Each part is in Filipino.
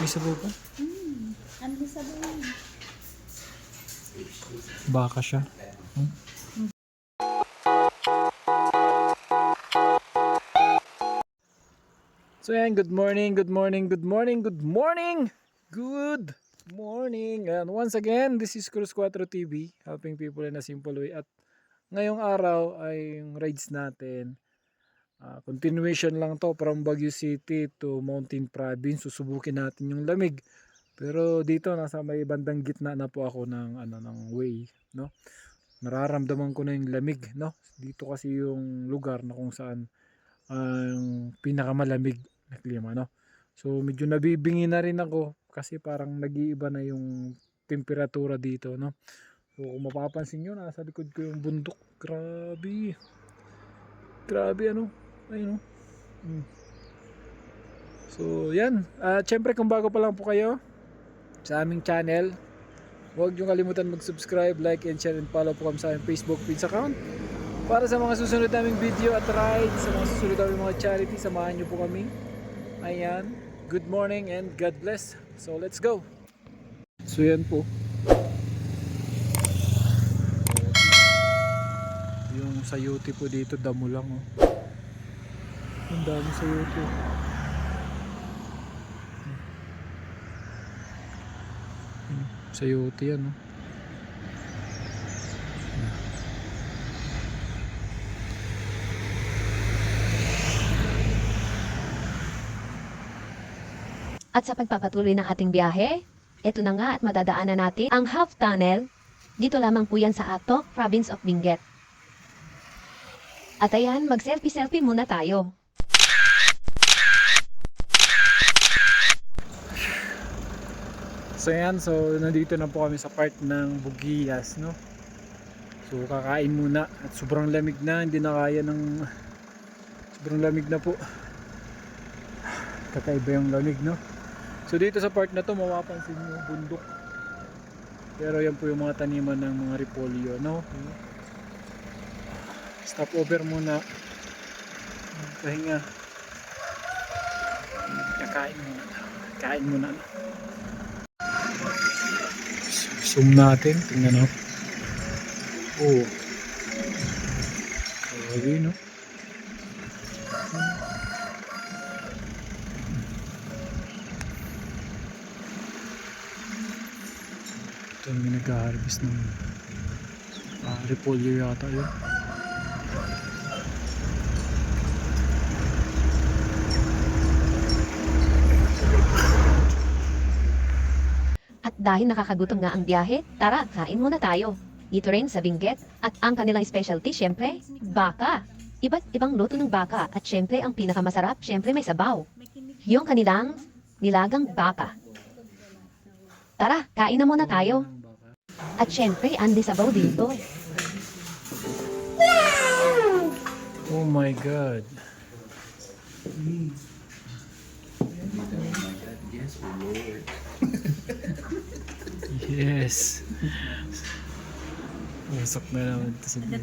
May sabaw pa? Ano ba sabihin? Baka siya. So yan, good morning, good morning, good morning, good morning! Good morning! And once again, this is Cruz 4 TV, helping people in a simple way. At ngayong araw ay yung rides natin. Continuation lang to from Baguio City to Mountain Province. Susubukin natin yung lamig. Pero dito nasa may bandang gitna na po ako ng way, no? Nararamdaman ko na yung lamig, no? Dito kasi yung lugar na kung saan ang pinakamalamig na klima, no? So medyo nabibingi na rin ako kasi parang nag-iiba na yung temperatura dito, no? So kung mapapansin nyo, nasa likod ko yung bundok. Grabe. Grabe ano. Ayun, no? So yan. Syempre kung bago pa lang po kayo sa aming channel, huwag nyo kalimutan mag-subscribe, like, and share, and follow po kami sa aming Facebook page account. Para sa mga susunod naming video at rides, sa mga susunod naming mga charity, samahan nyo po kami. Ayan. Good morning and God bless. So let's go. So yan po. Yung sayote po dito, damo lang, oh. Ang dami sayote. Sayote yan, oh. At sa pagpapatuloy ng ating biyahe, ito na nga at madadaanan natin ang half tunnel. Dito lamang po yan sa Atok, Province of Benguet. At ayan, mag-selfie-selfie muna tayo. So yan, so nandito na po kami sa part ng Buguias, no? So kakain muna at sobrang lamig na, hindi na kaya ng sobrang lamig na po. Kakaiba yung lamig, no? So dito sa part na to mapapansin nyo bundok. Pero yan po yung mga taniman ng mga repolyo, no? Stop over muna. Pahinga. Kakain muna. Kain muna, no? Zoom natin, tingnan, no? Oh. Grabe, no? Ito yung nag-harvest ng repolyo yata yun. At dahil nakakagutom nga ang biyahe, tara, kain muna tayo. Dito rin sa Benguet at ang kanilang specialty, syempre, baka. Iba't ibang luto ng baka at syempre ang pinakamasarap, syempre may sabaw. Yung kanilang nilagang baka. Tara, kain na muna tayo. At syempre, andi sabaw dito. Oh my God. Yes. Usok na naman ito sa biyo.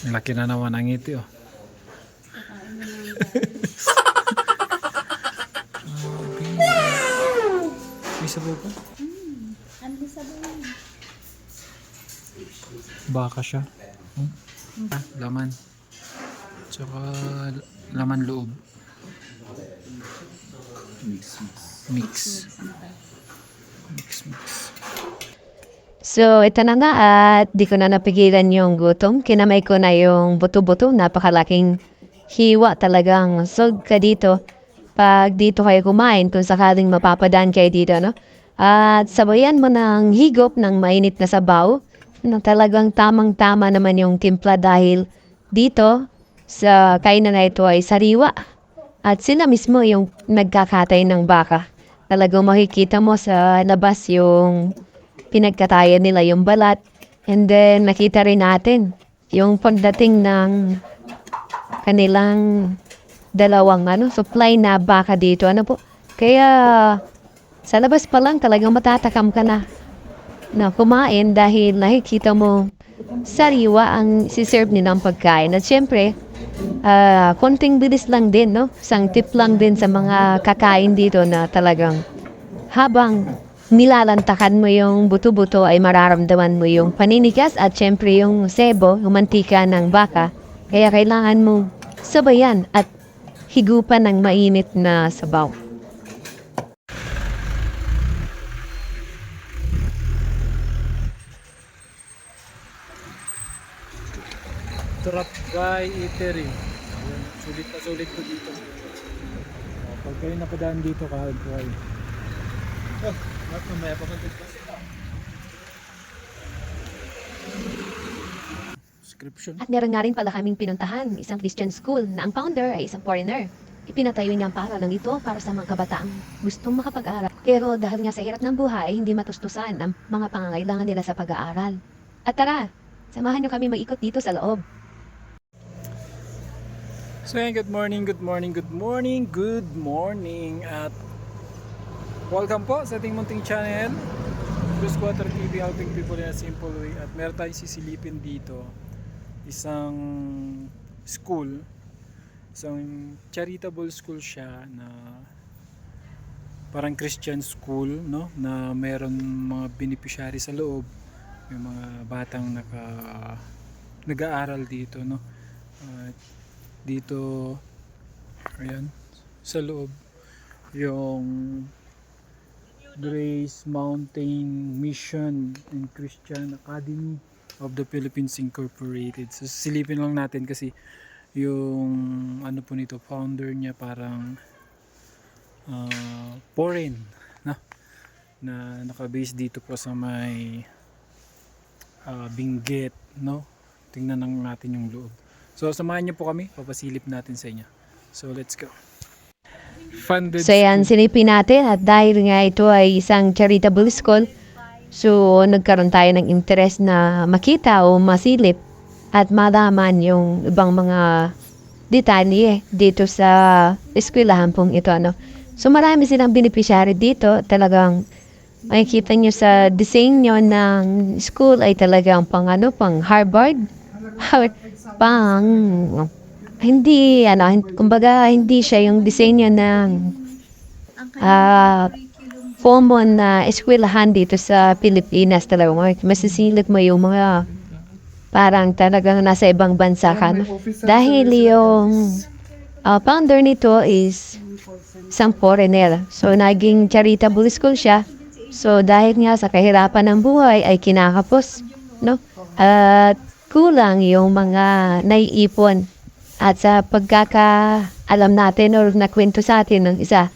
Ang laki na naman ang ngiti, oh. May sabaw pa? Ano ba sabihin? Baka siya. Laman. Tsaka laman loob. Mix. So, ito na nga at di ko na napigilan yung gutom. Kinamay ko na yung buto-buto. Napakalaking hiwa talagang sog ka dito. Pag dito kayo kumain, kung sakaling mapapadaan kayo dito, no? At sabayan mo ng higop ng mainit na sabaw. Na talagang tamang-tama naman yung timpla dahil dito sa kainan na ito ay sariwa. At sila mismo yung nagkakatay ng baka. Talagang makikita mo sa labas yung pinagkatayan nila, yung balat. And then nakita rin natin yung pagdating ng kanilang dalawang supply na baka dito. Ano po? Kaya sa labas pa lang talagang matatakam ka na kumain dahil nakikita mo sariwa ang siserve nilang pagkain. At syempre, konting bilis lang din, no? Isang tip lang din sa mga kakain dito na talagang habang nilalantakan mo yung buto-buto ay mararamdaman mo yung paninigas at syempre yung sebo, yung mantika ng baka. Kaya kailangan mo sabayan at higupan ng mainit na sabaw. Trap by Eatery. Ayan, sulit na sulit ko dito. Pag kayo napadaan dito, kahit po kayo. At mamaya pa description. At meron nga rin pala kaming pinuntahan, isang Christian school na ang founder ay isang foreigner. Ipinatayo niya ang paaralan ito para sa mga kabataang gustong makapag-aral. Pero dahil nga sa hirap ng buhay, hindi matustusan ang mga pangangailangan nila sa pag-aaral. At tara, samahan niyo kami mag-ikot dito sa loob. So yan, good morning, good morning, good morning, good morning at welcome po sa ating munting channel, Cruz 4 TV, helping people in a simple way. At meron tayong sisilipin dito, isang school, isang charitable school siya na parang Christian school, no, na meron mga beneficiary sa loob, yung mga batang nag-aaral dito, no. Dito, ayan, sa loob, yung Grace Mountain Mission and Christian Academy of the Philippines Incorporated. So silipin lang natin kasi yung ano po nito, founder niya parang foreign na naka-base dito po sa may Benguet, no? Tingnan lang natin yung loob. So samahan niyo po kami, papasilip natin sa inyo. So let's go. Funded So yan, school. silipin natin at dahil nga ito ay isang charitable school, so nagkaroon tayo ng interest na makita o masilip at malaman yung ibang mga detalye dito sa eskwelahan pong ito. Ano. So marami silang beneficiary dito, talagang makikita nyo sa disenyo ng school ay talagang pang Harvard, kumbaga hindi siya yung disenyo ng common na eskwelahan dito sa Pilipinas. Talagang masisilip mo yung mga parang talagang nasa ibang bansa ka. No? Dahil yung founder nito is isang foreigner. So naging charitable school siya. So dahil nga sa kahirapan ng buhay ay kinakapos, no? At kulang yung mga naiipon. At sa pagkakaalam natin o nakwento sa atin ng isa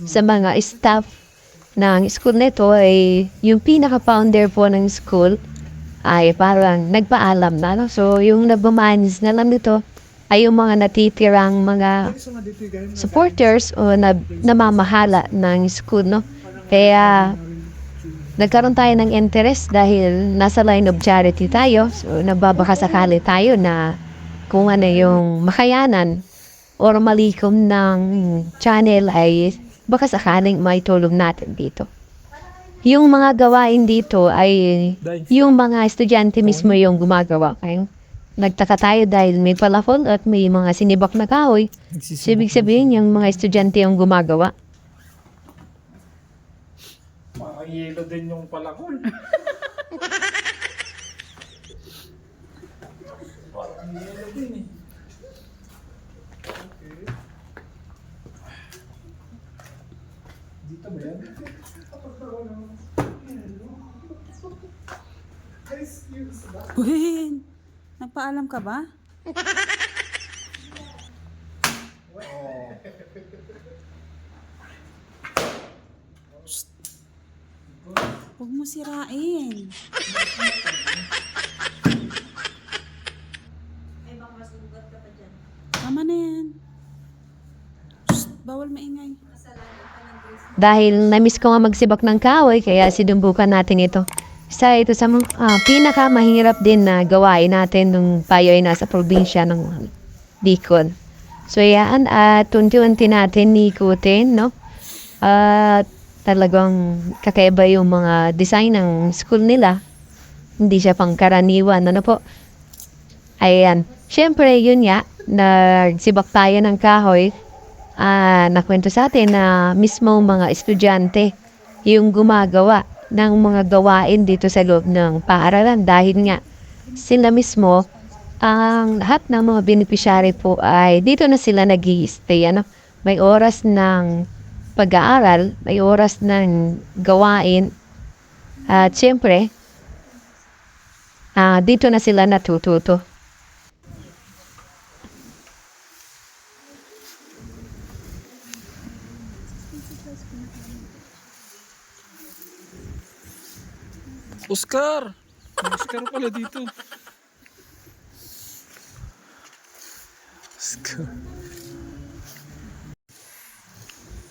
sa mga staff ng school nito ay yung pinaka-founder po ng school ay parang nagpaalam na. No? So yung nagmamanis na lang nito ay yung mga natitirang mga supporters o namamahala ng school. No? Kaya nagkaroon tayo ng interest dahil nasa line of charity tayo. So nagbabakasakali tayo na kung ano yung makayanan or malikom ng channel ay baka sakaling may tulong natin dito. Yung mga gawain dito ay yung mga estudyante mismo yung gumagawa. Kaya nagtaka tayo dahil may palafon at may mga sinibak na kahoy. So, ibig sabihin yung mga estudyante yung gumagawa. Parang yelo din yung palakol. Parang yelo din eh. Okay. Dito ba yan? Uy, nagpaalam ka ba? Huwag mo sirain. Tama na yan. Shh, bawal maingay. Dahil na-miss ko nga magsibak ng kahoy, kaya sinumbukan natin ito. Isa ito sa pinakamahirap din na gawain natin nung tayo ay nasa probinsya ng Bicol. So yan, at unti-unti natin ikutin, no? At talagang kakaiba yung mga design ng school nila. Hindi siya pangkaraniwan. Ano po? Ayan. Siyempre, yun nga, nagsibak tayo ng kahoy. Nakwento sa atin na mismo mga estudyante yung gumagawa ng mga gawain dito sa loob ng paaralan dahil nga sila mismo ang lahat ng mga beneficiary po ay dito na sila nag-i-stay. Ano? May oras ng pag-aaral, may oras ng gawain at siyempre dito na sila natututo. Oscar! May Oscar pala dito. Oscar.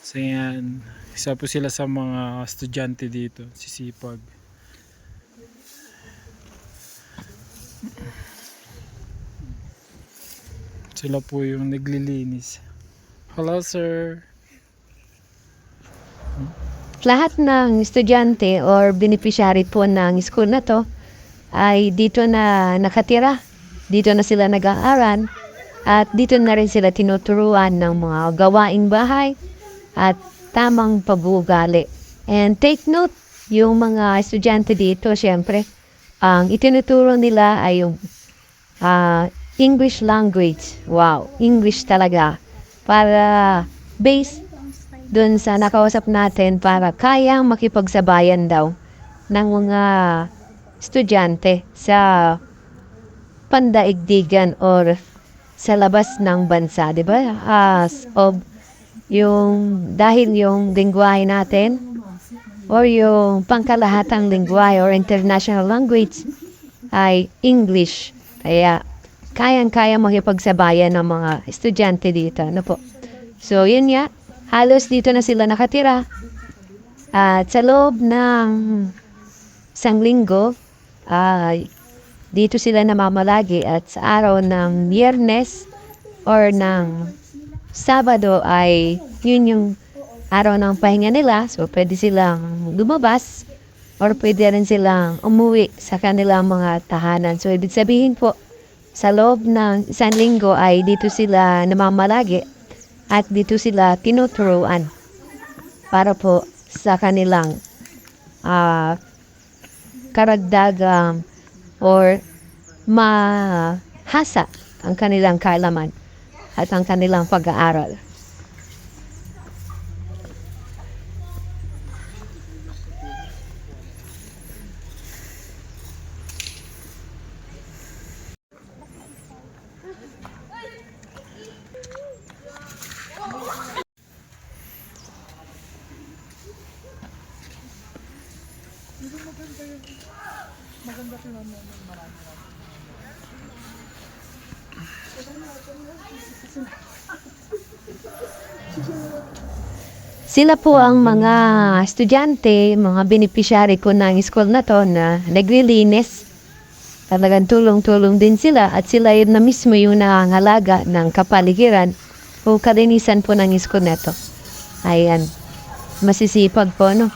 So yan, isa po sila sa mga estudyante dito, sisipag. Sila po yung naglilinis. Hello sir! Lahat ng estudyante or beneficiary po ng school na to ay dito na nakatira. Dito na sila nag-aaral at dito na rin sila tinuturuan ng mga gawaing bahay at tamang pag-uugali. And take note, yung mga estudyante dito, syempre, ang itinuturo nila ay yung English language. Wow, English talaga. Para based dun sa nakausap natin para kayang makipagsabayan daw ng mga estudyante sa pandaigdigan or sa labas ng bansa, di ba? Dahil yung lingwahe natin or yung pangkalahatang lingwahe or international language ay English. Kaya kayang-kaya makipagsabayan ng mga estudyante dito. Ano po? So, yun nga. Halos dito na sila nakatira. At sa loob ng isang linggo, dito sila namamalagi at sa araw ng Biyernes or ng Sabado ay yun yung araw ng pahinga nila. So, pwede silang lumabas or pwede rin silang umuwi sa kanilang mga tahanan. So, ibig sabihin po, sa loob ng isang linggo ay dito sila namamalagi at dito sila tinuturuan para po sa kanilang karagdagang or mahasa ang kanilang kaalaman at ang kanilang pag-aaral. Sila po ang mga estudyante, mga beneficiary ko ng school na to na naglilinis. Talagang tulong-tulong din sila at sila yun na mismo yung nangangalaga ng kapaligiran o kalinisan po ng school na to. Ayan, masisipag po, no?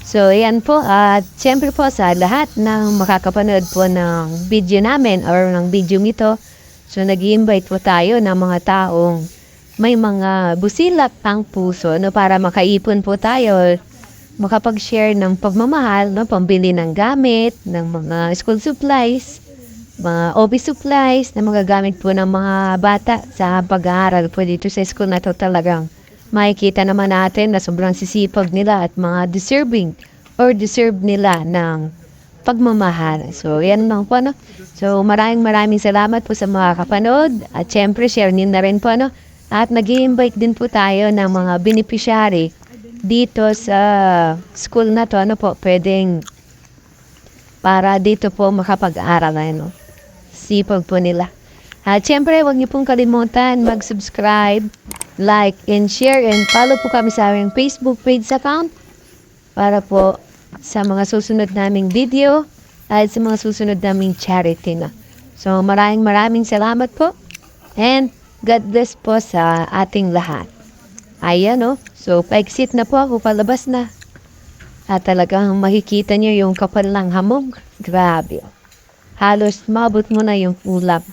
So, ayan po. At siyempre po sa lahat ng makakapanood po ng video namin or ng video nito, so nag-i-invite po tayo ng mga taong may mga busilak ang puso, no, para makaipon po tayo, makapag-share ng pagmamahal, no, pambili ng gamit, ng mga school supplies, mga office supplies, na magagamit po ng mga bata sa pag-aaral po dito sa school na to. Talagang makikita naman natin na sobrang sisipag nila at mga deserve nila ng pagmamahal. So, yan lang po, no? So, maraming salamat po sa mga kapanood at syempre, share nyo na rin po, no? At nag-i-invite din po tayo ng mga beneficiary dito sa school na to. Ano po, pwedeng para dito po makapag-aral. Ano? Sipag po nila. At syempre, huwag niyo pong kalimutan mag-subscribe, like, and share, and follow po kami sa aming Facebook page account para po sa mga susunod naming video at sa mga susunod naming charity na. So, maraming salamat po. And God bless po sa ating lahat. Ayan, no? So, pa-exit na po ako, palabas na. At talagang makikita nyo yung kapal ng hamog. Grabe. Halos mabot mo na yung ulap.